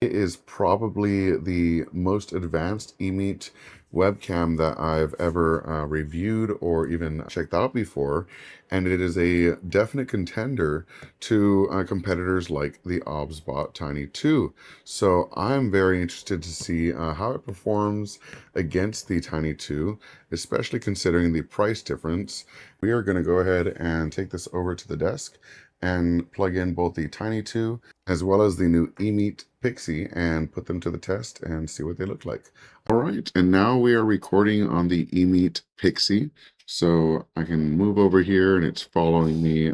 It is probably the most advanced EMeet webcam that I've ever reviewed or even checked out before, and it is a definite contender to competitors like the OBSBOT Tiny 2. So I'm very interested to see how it performs against the Tiny 2, especially considering the price difference. We are going to go ahead and take this over to the desk and plug in both the Tiny 2 as well as the new EMeet Pixee and put them to the test and see what they look like. All right, and now we are recording on the EMeet Pixee. So I can move over here and it's following me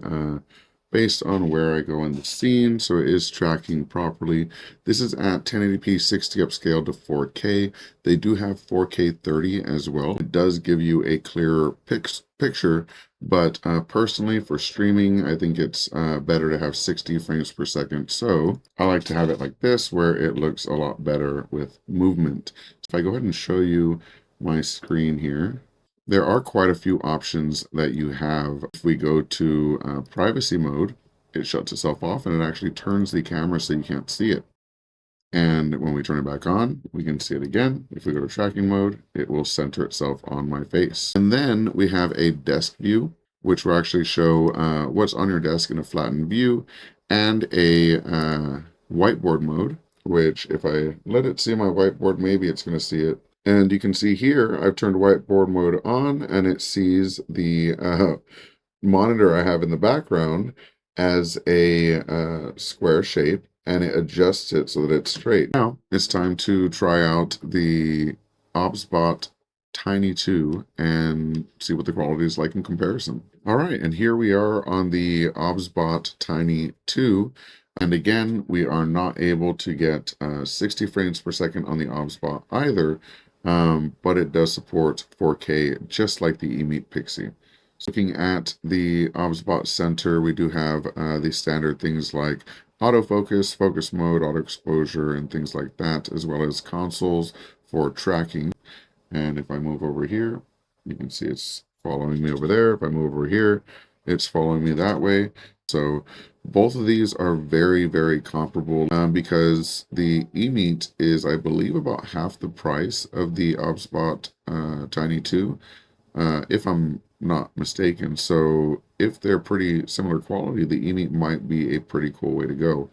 based on where I go in the scene. So it is tracking properly. This is at 1080p 60 upscale to 4K. They do have 4K 30 as well. It does give you a clearer picture, but personally for streaming, I think it's better to have 60 frames per second. So I like to have it like this, where it looks a lot better with movement. If I go ahead and show you my screen here, there are quite a few options that you have. If we go to privacy mode, it shuts itself off and it actually turns the camera so you can't see it. And when we turn it back on, we can see it again. If we go to tracking mode, it will center itself on my face. And then we have a desk view, which will actually show what's on your desk in a flattened view, and a whiteboard mode, which if I let it see my whiteboard, maybe it's going to see it. And you can see here, I've turned whiteboard mode on and it sees the monitor I have in the background as a square shape, and it adjusts it so that it's straight. Now it's time to try out the OBSBOT Tiny 2 and see what the quality is like in comparison. All right, and here we are on the OBSBOT Tiny 2. And again, we are not able to get 60 frames per second on the OBSBOT either, but it does support 4K just like the EMeet Pixee. So looking at the OBSBOT Center, we do have the standard things like autofocus, focus mode, auto exposure, and things like that, as well as consoles for tracking. And if I move over here, you can see it's following me over there. If I move over here, it's following me that way. So both of these are very, very comparable because the EMeet is, I believe, about half the price of the OBSBOT Tiny 2, if I'm not mistaken. So if they're pretty similar quality, the EMeet might be a pretty cool way to go.